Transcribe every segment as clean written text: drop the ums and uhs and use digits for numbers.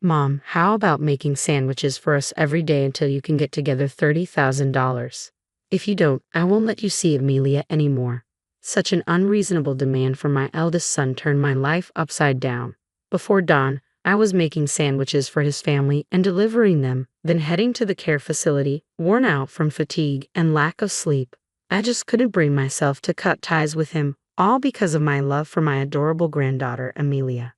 Mom, how about making sandwiches for us every day until you can get together $30,000? If you don't, I won't let you see Amelia anymore. Such an unreasonable demand from my eldest son turned my life upside down. Before dawn, I was making sandwiches for his family and delivering them, then heading to the care facility, worn out from fatigue and lack of sleep. I just couldn't bring myself to cut ties with him, all because of my love for my adorable granddaughter, Amelia.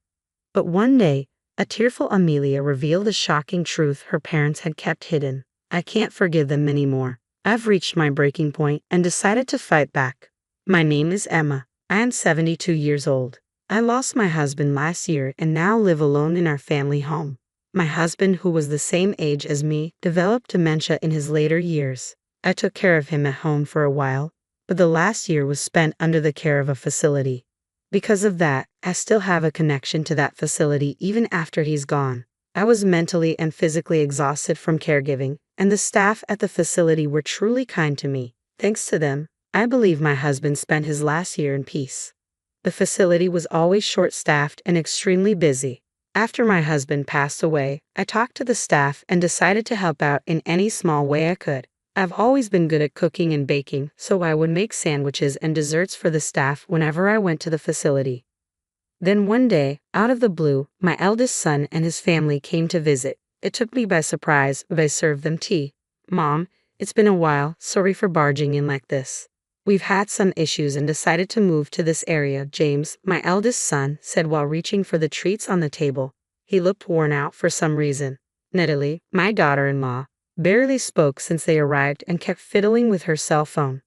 But one day, a tearful Amelia revealed a shocking truth her parents had kept hidden. I can't forgive them anymore. I've reached my breaking point and decided to fight back. My name is Emma. I am 72 years old. I lost my husband last year and now live alone in our family home. My husband, who was the same age as me, developed dementia in his later years. I took care of him at home for a while, but the last year was spent under the care of a facility. Because of that, I still have a connection to that facility even after he's gone. I was mentally and physically exhausted from caregiving, and the staff at the facility were truly kind to me. Thanks to them, I believe my husband spent his last year in peace. The facility was always short-staffed and extremely busy. After my husband passed away, I talked to the staff and decided to help out in any small way I could. I've always been good at cooking and baking, so I would make sandwiches and desserts for the staff whenever I went to the facility. Then one day, out of the blue, my eldest son and his family came to visit. It took me by surprise, but I served them tea. Mom, it's been a while, sorry for barging in like this. We've had some issues and decided to move to this area, James, my eldest son, said while reaching for the treats on the table. He looked worn out for some reason. Natalie, my daughter-in-law, barely spoke since they arrived and kept fiddling with her cell phone.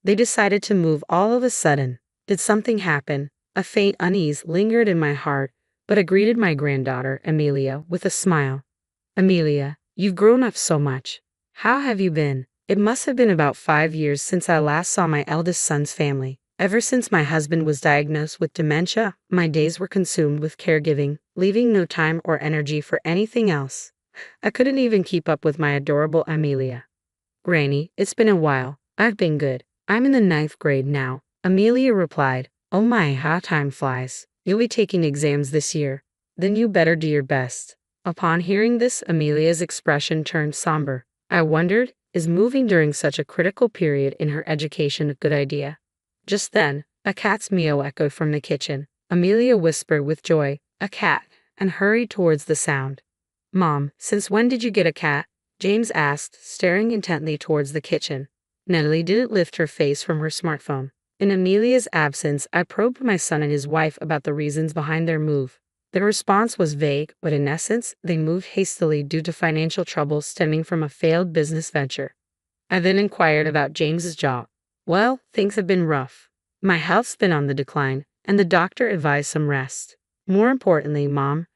They decided to move all of a sudden. Did something happen? A faint unease lingered in my heart, but I greeted my granddaughter, Amelia, with a smile. Amelia, you've grown up so much. How have you been? It must have been about 5 years since I last saw my eldest son's family. Ever since my husband was diagnosed with dementia, my days were consumed with caregiving, leaving no time or energy for anything else. I couldn't even keep up with my adorable Amelia. Granny, it's been a while. I've been good. I'm in the 9th grade now, Amelia replied. Oh my, how time flies. You'll be taking exams this year. Then you better do your best. Upon hearing this, Amelia's expression turned somber. I wondered, is moving during such a critical period in her education a good idea? Just then, a cat's meow echoed from the kitchen. Amelia whispered with joy, "A cat," and hurried towards the sound. Mom, since when did you get a cat? James asked, staring intently towards the kitchen. Natalie didn't lift her face from her smartphone. In Amelia's absence, I probed my son and his wife about the reasons behind their move. Their response was vague, but in essence, they moved hastily due to financial troubles stemming from a failed business venture. I then inquired about James's job. Well, things have been rough. My health's been on the decline, and the doctor advised some rest. More importantly, Mom,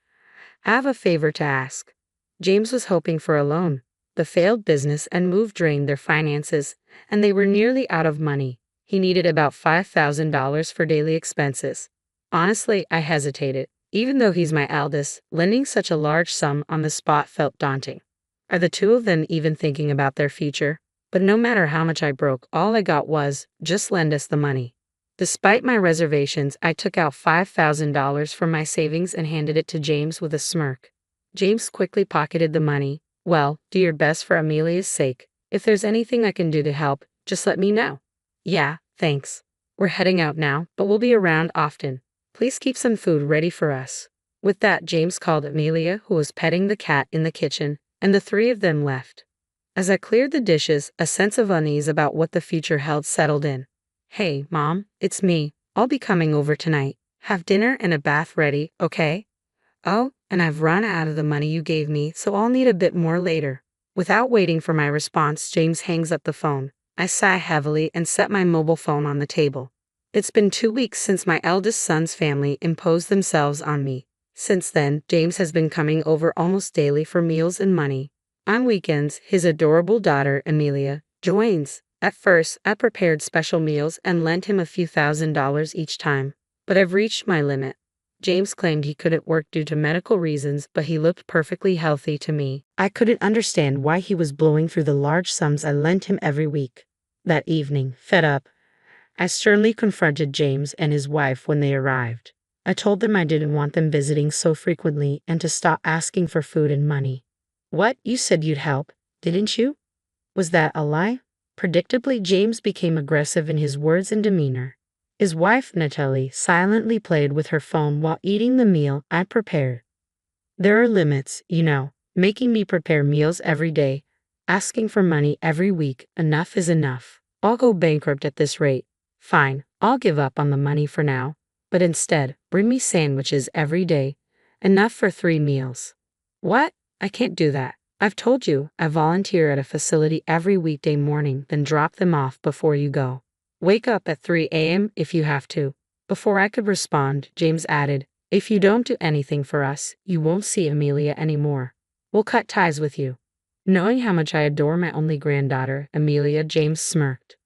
I have a favor to ask. James was hoping for a loan. The failed business and move drained their finances, and they were nearly out of money. He needed about $5,000 for daily expenses. Honestly, I hesitated. Even though he's my eldest, lending such a large sum on the spot felt daunting. Are the two of them even thinking about their future? But no matter how much I broke, all I got was, just lend us the money. Despite my reservations, I took out $5,000 from my savings and handed it to James with a smirk. James quickly pocketed the money. Well, do your best for Amelia's sake. If there's anything I can do to help, just let me know. Yeah, thanks. We're heading out now, but we'll be around often. Please keep some food ready for us. With that, James called Amelia, who was petting the cat in the kitchen, and the three of them left. As I cleared the dishes, a sense of unease about what the future held settled in. Hey, Mom, it's me. I'll be coming over tonight. Have dinner and a bath ready, okay? Oh, and I've run out of the money you gave me, so I'll need a bit more later. Without waiting for my response, James hangs up the phone. I sigh heavily and set my mobile phone on the table. It's been 2 weeks since my eldest son's family imposed themselves on me. Since then, James has been coming over almost daily for meals and money. On weekends, his adorable daughter, Amelia, joins. At first, I prepared special meals and lent him a few $1,000s each time. But I've reached my limit. James claimed he couldn't work due to medical reasons, but he looked perfectly healthy to me. I couldn't understand why he was blowing through the large sums I lent him every week. That evening, fed up, I sternly confronted James and his wife when they arrived. I told them I didn't want them visiting so frequently and to stop asking for food and money. What? You said you'd help, didn't you? Was that a lie? Predictably, James became aggressive in his words and demeanor. His wife, Natalie, silently played with her phone while eating the meal I prepared. There are limits, you know, making me prepare meals every day, asking for money every week. Enough is enough. I'll go bankrupt at this rate. Fine, I'll give up on the money for now, but instead, bring me sandwiches every day. Enough for 3 meals. What? I can't do that. I've told you, I volunteer at a facility every weekday morning, then drop them off before you go. Wake up at 3 a.m. if you have to. Before I could respond, James added, if you don't do anything for us, you won't see Amelia anymore. We'll cut ties with you. Knowing how much I adore my only granddaughter, Amelia, James smirked.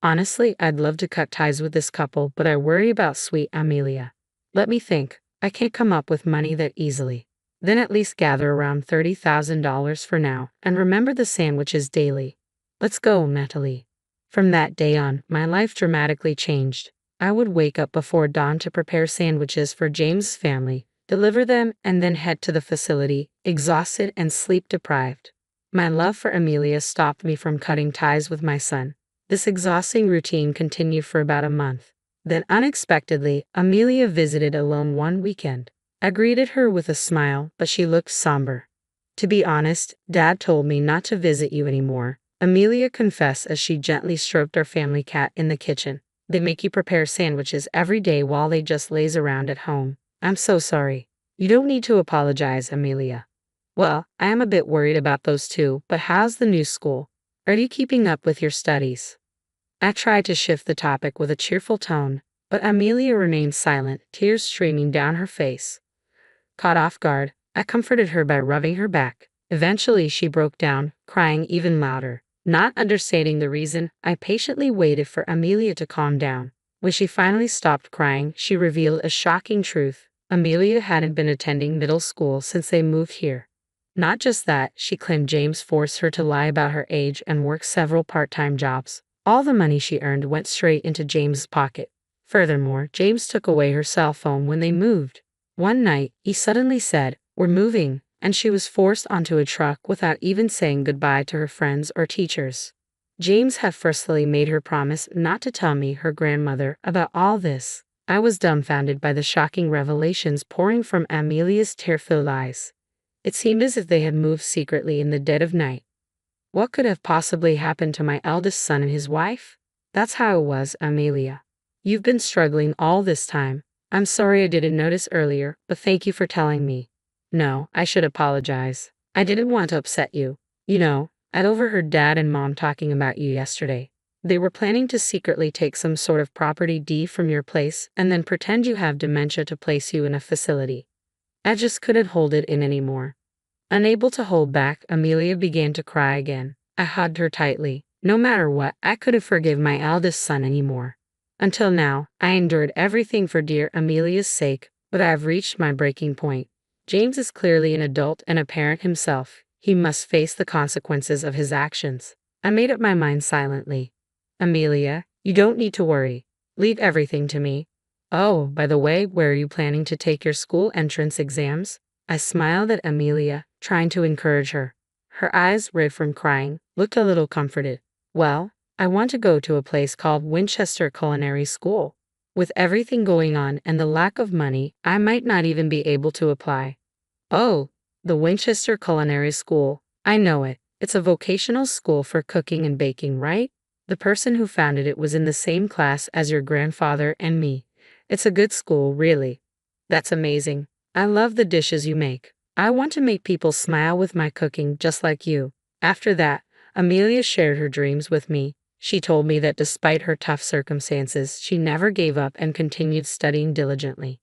Honestly, I'd love to cut ties with this couple, but I worry about sweet Amelia. Let me think. I can't come up with money that easily. Then at least gather around $30,000 for now, and remember the sandwiches daily. Let's go, Natalie. From that day on, my life dramatically changed. I would wake up before dawn to prepare sandwiches for James' family, deliver them, and then head to the facility, exhausted and sleep-deprived. My love for Amelia stopped me from cutting ties with my son. This exhausting routine continued for about a month. Then unexpectedly, Amelia visited alone one weekend. I greeted her with a smile, but she looked somber. To be honest, Dad told me not to visit you anymore, Amelia confessed as she gently stroked our family cat in the kitchen. They make you prepare sandwiches every day while they just laze around at home. I'm so sorry. You don't need to apologize, Amelia. Well, I am a bit worried about those two, but how's the new school? Are you keeping up with your studies? I tried to shift the topic with a cheerful tone, but Amelia remained silent, tears streaming down her face. Caught off guard, I comforted her by rubbing her back. Eventually, she broke down, crying even louder. Not understanding the reason, I patiently waited for Amelia to calm down. When she finally stopped crying, she revealed a shocking truth. Amelia hadn't been attending middle school since they moved here. Not just that, she claimed James forced her to lie about her age and work several part-time jobs. All the money she earned went straight into James's pocket. Furthermore, James took away her cell phone when they moved. One night, he suddenly said, "We're moving," and she was forced onto a truck without even saying goodbye to her friends or teachers. James had firstly made her promise not to tell me, her grandmother, about all this. I was dumbfounded by the shocking revelations pouring from Amelia's tear-filled eyes. It seemed as if they had moved secretly in the dead of night. What could have possibly happened to my eldest son and his wife? That's how it was, Amelia. You've been struggling all this time. I'm sorry I didn't notice earlier, but thank you for telling me. No, I should apologize. I didn't want to upset you. You know, I'd overheard Dad and Mom talking about you yesterday. They were planning to secretly take some sort of property deed from your place and then pretend you have dementia to place you in a facility. I just couldn't hold it in anymore. Unable to hold back, Amelia began to cry again. I hugged her tightly. No matter what, I couldn't forgive my eldest son anymore. Until now, I endured everything for dear Amelia's sake, but I have reached my breaking point. James is clearly an adult and a parent himself. He must face the consequences of his actions. I made up my mind silently. Amelia, you don't need to worry. Leave everything to me. Oh, by the way, where are you planning to take your school entrance exams? I smiled at Amelia, trying to encourage her. Her eyes, red from crying, looked a little comforted. Well, I want to go to a place called Winchester Culinary School. With everything going on and the lack of money, I might not even be able to apply. Oh, the Winchester Culinary School. I know it. It's a vocational school for cooking and baking, right? The person who founded it was in the same class as your grandfather and me. It's a good school, really. That's amazing. I love the dishes you make. I want to make people smile with my cooking just like you. After that, Amelia shared her dreams with me. She told me that despite her tough circumstances, she never gave up and continued studying diligently.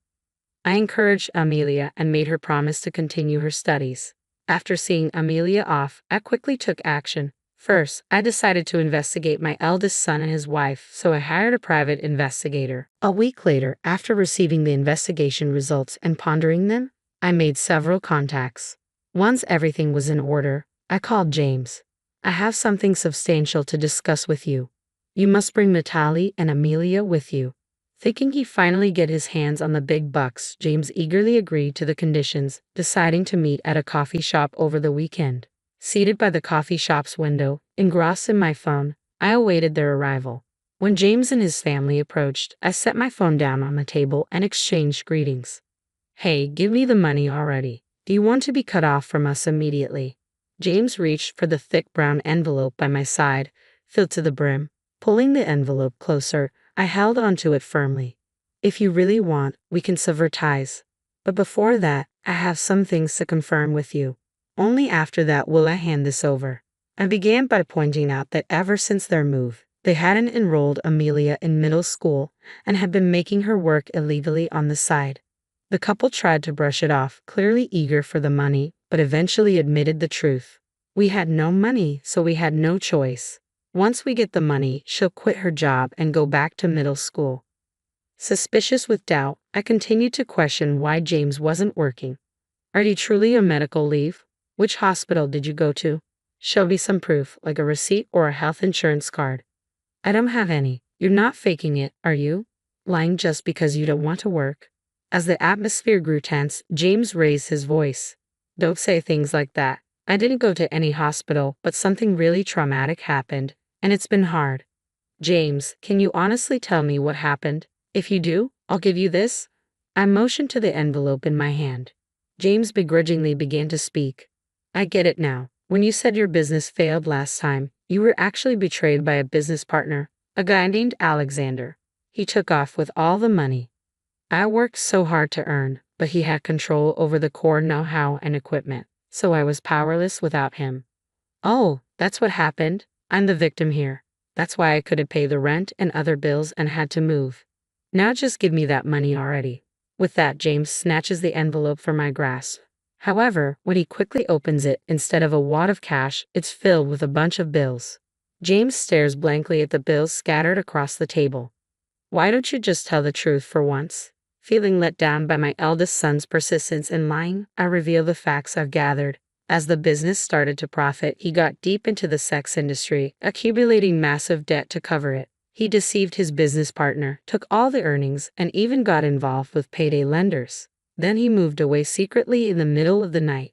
I encouraged Amelia and made her promise to continue her studies. After seeing Amelia off, I quickly took action. First, I decided to investigate my eldest son and his wife, so I hired a private investigator. A week later, after receiving the investigation results and pondering them, I made several contacts. Once everything was in order, I called James. I have something substantial to discuss with you. You must bring Natalie and Amelia with you. Thinking he'd finally get his hands on the big bucks, James eagerly agreed to the conditions, deciding to meet at a coffee shop over the weekend. Seated by the coffee shop's window, engrossed in my phone, I awaited their arrival. When James and his family approached, I set my phone down on the table and exchanged greetings. "Hey, give me the money already. Do you want to be cut off from us immediately?" James reached for the thick brown envelope by my side, filled to the brim. Pulling the envelope closer, I held onto it firmly. "If you really want, we can sever ties. But before that, I have some things to confirm with you. Only after that will I hand this over." I began by pointing out that ever since their move, they hadn't enrolled Amelia in middle school and had been making her work illegally on the side. The couple tried to brush it off, clearly eager for the money, but eventually admitted the truth. "We had no money, so we had no choice. Once we get the money, she'll quit her job and go back to middle school." Suspicious with doubt, I continued to question why James wasn't working. "Are you truly on medical leave? Which hospital did you go to? Show me some proof, like a receipt or a health insurance card." "I don't have any." "You're not faking it, are you? Lying just because you don't want to work?" As the atmosphere grew tense, James raised his voice. "Don't say things like that. I didn't go to any hospital, but something really traumatic happened, and it's been hard." "James, can you honestly tell me what happened? If you do, I'll give you this." I motioned to the envelope in my hand. James begrudgingly began to speak. "I get it now. When you said your business failed last time, you were actually betrayed by a business partner, a guy named Alexander. He took off with all the money I worked so hard to earn, but he had control over the core know-how and equipment, so I was powerless without him." "Oh, that's what happened. I'm the victim here. That's why I couldn't pay the rent and other bills and had to move. Now just give me that money already." With that, James snatches the envelope from my grasp. However, when he quickly opens it, instead of a wad of cash, it's filled with a bunch of bills. James stares blankly at the bills scattered across the table. "Why don't you just tell the truth for once?" Feeling let down by my eldest son's persistence in lying, I reveal the facts I've gathered. As the business started to profit, he got deep into the sex industry, accumulating massive debt to cover it. He deceived his business partner, took all the earnings, and even got involved with payday lenders. Then he moved away secretly in the middle of the night.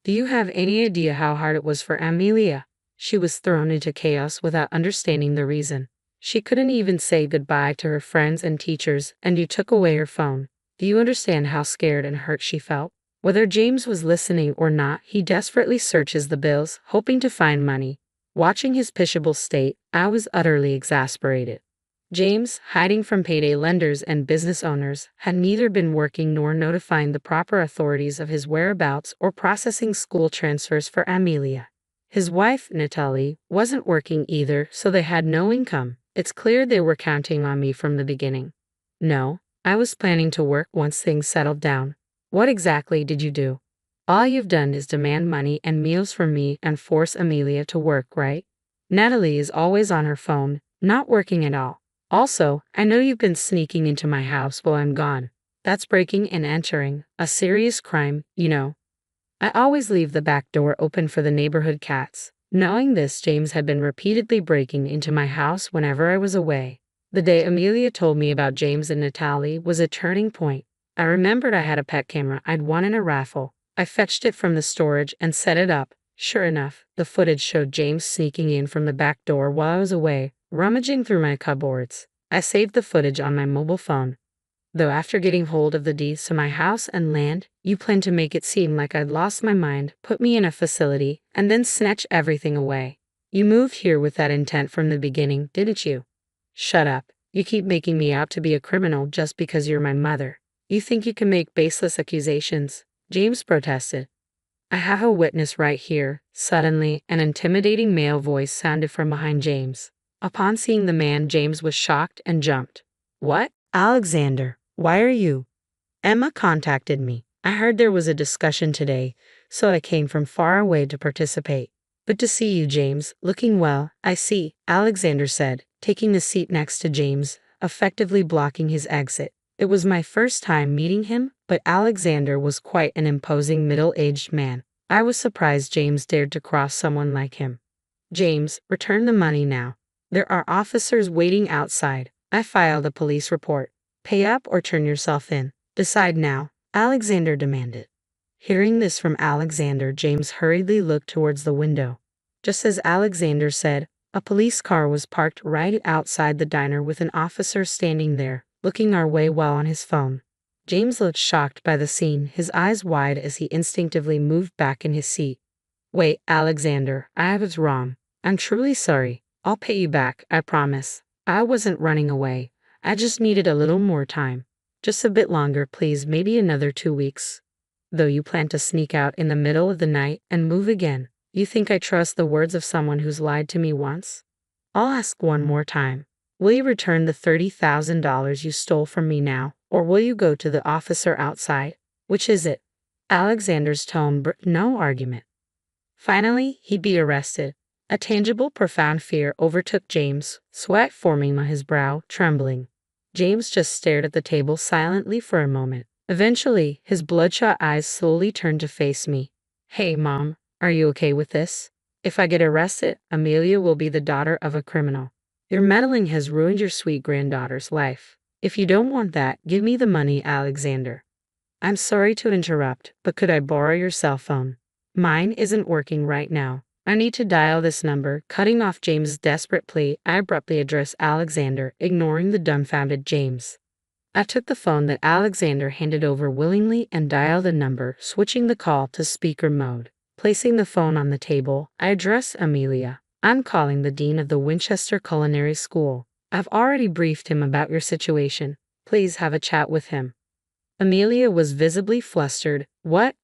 Do you have any idea how hard it was for Amelia? She was thrown into chaos without understanding the reason. She couldn't even say goodbye to her friends and teachers, and you took away her phone. Do you understand how scared and hurt she felt? Whether James was listening or not, he desperately searches the bills, hoping to find money. Watching his pitiable state, I was utterly exasperated. James, hiding from payday lenders and business owners, had neither been working nor notifying the proper authorities of his whereabouts or processing school transfers for Amelia. His wife, Natalie, wasn't working either, so they had no income. It's clear they were counting on me from the beginning. No, I was planning to work once things settled down. What exactly did you do? All you've done is demand money and meals from me and force Amelia to work, right? Natalie is always on her phone, not working at all. Also, I know you've been sneaking into my house while I'm gone. That's breaking and entering, a serious crime, you know. I always leave the back door open for the neighborhood cats. Knowing this, James had been repeatedly breaking into my house whenever I was away. The day Amelia told me about James and Natalie was a turning point. I remembered I had a pet camera I'd won in a raffle. I fetched it from the storage and set it up. Sure enough, the footage showed James sneaking in from the back door while I was away, rummaging through my cupboards. I saved the footage on my mobile phone. Though after getting hold of the deeds to my house and land, you planned to make it seem like I'd lost my mind, put me in a facility, and then snatch everything away. You moved here with that intent from the beginning, didn't you? Shut up. You keep making me out to be a criminal just because you're my mother. You think you can make baseless accusations? James protested. I have a witness right here. Suddenly, an intimidating male voice sounded from behind James. Upon seeing the man, James was shocked and jumped. What? Alexander, why are you? Emma contacted me. I heard there was a discussion today, so I came from far away to participate. Good to see you, James. Looking well, I see, Alexander said, taking the seat next to James, effectively blocking his exit. It was my first time meeting him, but Alexander was quite an imposing middle-aged man. I was surprised James dared to cross someone like him. James, return the money now. There are officers waiting outside. I filed a police report. Pay up or turn yourself in. Decide now, Alexander demanded. Hearing this from Alexander, James hurriedly looked towards the window. Just as Alexander said, a police car was parked right outside the diner with an officer standing there, looking our way while on his phone. James looked shocked by the scene, his eyes wide as he instinctively moved back in his seat. Wait, Alexander, I was wrong. I'm truly sorry. I'll pay you back, I promise. I wasn't running away. I just needed a little more time. Just a bit longer, please, maybe another 2 weeks. Though you plan to sneak out in the middle of the night and move again, you think I trust the words of someone who's lied to me once? I'll ask one more time. Will you return the $30,000 you stole from me now, or will you go to the officer outside? Which is it? Alexander's tone no argument. Finally, he'd be arrested. A tangible, profound fear overtook James, sweat forming on his brow, trembling. James just stared at the table silently for a moment. Eventually, his bloodshot eyes slowly turned to face me. Hey, Mom, are you okay with this? If I get arrested, Amelia will be the daughter of a criminal. Your meddling has ruined your sweet granddaughter's life. If you don't want that, give me the money, Alexander. I'm sorry to interrupt, but could I borrow your cell phone? Mine isn't working right now. I need to dial this number. Cutting off James' desperate plea, I abruptly addressed Alexander, ignoring the dumbfounded James. I took the phone that Alexander handed over willingly and dialed the number, switching the call to speaker mode. Placing the phone on the table, I addressed Amelia. I'm calling the dean of the Winchester Culinary School. I've already briefed him about your situation. Please have a chat with him. Amelia was visibly flustered. What?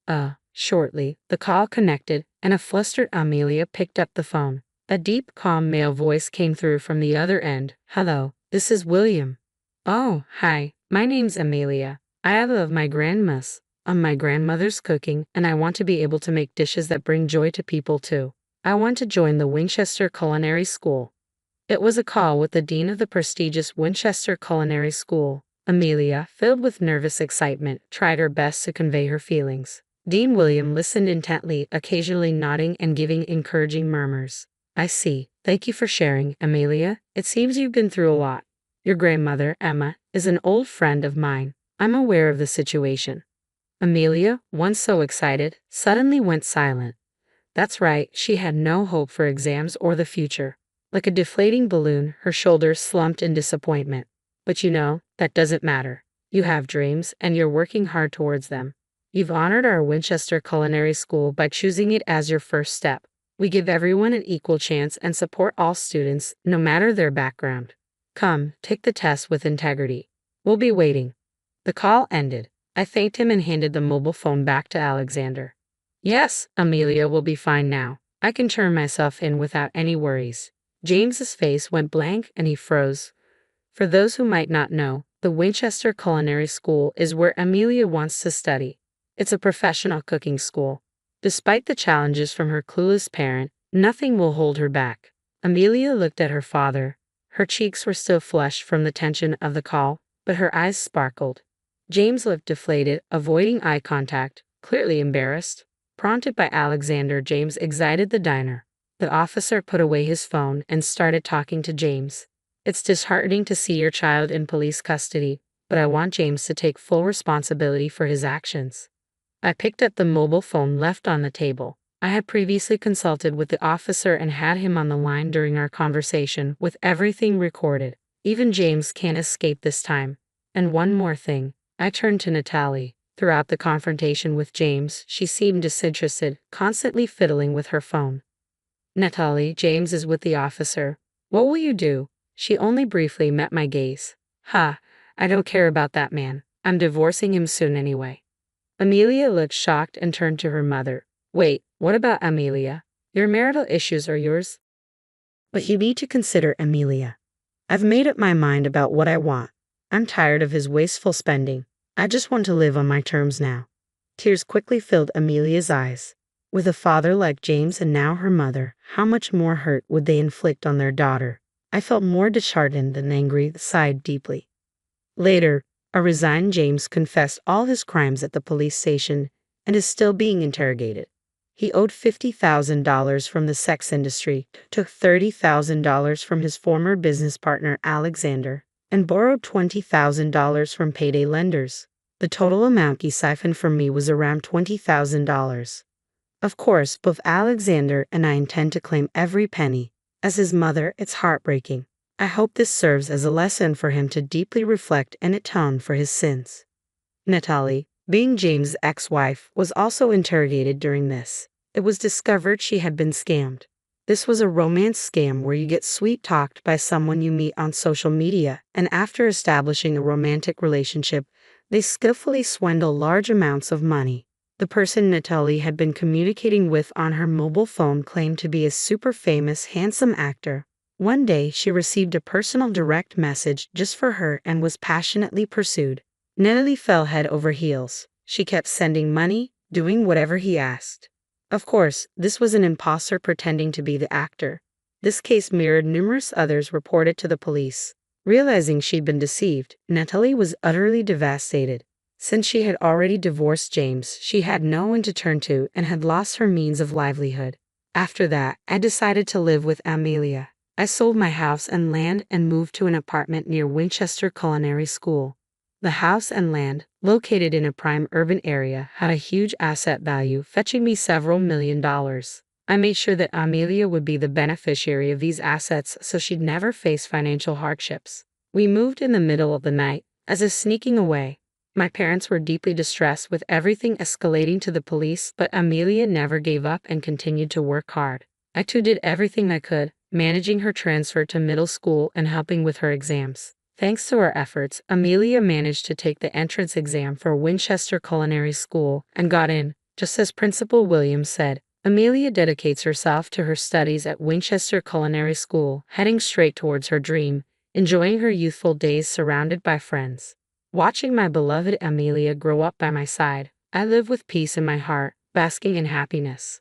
Shortly, the call connected, and a flustered Amelia picked up the phone. A deep, calm male voice came through from the other end. Hello, this is William. Oh, hi, my name's Amelia. I love my grandmother's cooking, and I want to be able to make dishes that bring joy to people too. I want to join the Winchester Culinary School. It was a call with the dean of the prestigious Winchester Culinary School. Amelia, filled with nervous excitement, tried her best to convey her feelings. Dean William listened intently, occasionally nodding and giving encouraging murmurs. I see. Thank you for sharing, Amelia. It seems you've been through a lot. Your grandmother, Emma, is an old friend of mine. I'm aware of the situation. Amelia, once so excited, suddenly went silent. That's right, she had no hope for exams or the future. Like a deflating balloon, her shoulders slumped in disappointment. But you know, that doesn't matter. You have dreams, and you're working hard towards them. You've honored our Winchester Culinary School by choosing it as your first step. We give everyone an equal chance and support all students, no matter their background. Come, take the test with integrity. We'll be waiting. The call ended. I thanked him and handed the mobile phone back to Alexander. Yes, Amelia will be fine now. I can turn myself in without any worries. James's face went blank and he froze. For those who might not know, the Winchester Culinary School is where Amelia wants to study. It's a professional cooking school. Despite the challenges from her clueless parent, nothing will hold her back. Amelia looked at her father. Her cheeks were still flushed from the tension of the call, but her eyes sparkled. James looked deflated, avoiding eye contact, clearly embarrassed. Prompted by Alexander, James exited the diner. The officer put away his phone and started talking to James. It's disheartening to see your child in police custody, but I want James to take full responsibility for his actions. I picked up the mobile phone left on the table. I had previously consulted with the officer and had him on the line during our conversation, with everything recorded. Even James can't escape this time. And one more thing. I turned to Natalie. Throughout the confrontation with James, she seemed disinterested, constantly fiddling with her phone. Natalie, James is with the officer. What will you do? She only briefly met my gaze. I don't care about that man. I'm divorcing him soon anyway. Amelia looked shocked and turned to her mother. Wait, what about Amelia? Your marital issues are yours? But you need to consider Amelia. I've made up my mind about what I want. I'm tired of his wasteful spending. I just want to live on my terms now. Tears quickly filled Amelia's eyes. With a father like James and now her mother, how much more hurt would they inflict on their daughter? I felt more disheartened than angry, sighed deeply. Later, a resigned James confessed all his crimes at the police station and is still being interrogated. He owed $50,000 from the sex industry, took $30,000 from his former business partner Alexander, and borrowed $20,000 from payday lenders. The total amount he siphoned from me was around $20,000. Of course, both Alexander and I intend to claim every penny. As his mother, it's heartbreaking. I hope this serves as a lesson for him to deeply reflect and atone for his sins. Natalie, being James' ex-wife, was also interrogated during this. It was discovered she had been scammed. This was a romance scam where you get sweet-talked by someone you meet on social media, and after establishing a romantic relationship, they skillfully swindle large amounts of money. The person Natalie had been communicating with on her mobile phone claimed to be a super famous, handsome actor. One day, she received a personal direct message just for her and was passionately pursued. Natalie fell head over heels. She kept sending money, doing whatever he asked. Of course, this was an imposter pretending to be the actor. This case mirrored numerous others reported to the police. Realizing she'd been deceived, Natalie was utterly devastated. Since she had already divorced James, she had no one to turn to and had lost her means of livelihood. After that, I decided to live with Amelia. I sold my house and land and moved to an apartment near Winchester Culinary School. The house and land, located in a prime urban area, had a huge asset value, fetching me several $1,000,000. I made sure that Amelia would be the beneficiary of these assets so she'd never face financial hardships. We moved in the middle of the night, as if sneaking away. My parents were deeply distressed with everything escalating to the police, but Amelia never gave up and continued to work hard. I too did everything I could, managing her transfer to middle school and helping with her exams. Thanks to our efforts, Amelia managed to take the entrance exam for Winchester Culinary School and got in. Just as Principal Williams said, Amelia dedicates herself to her studies at Winchester Culinary School, heading straight towards her dream, enjoying her youthful days surrounded by friends. Watching my beloved Amelia grow up by my side, I live with peace in my heart, basking in happiness.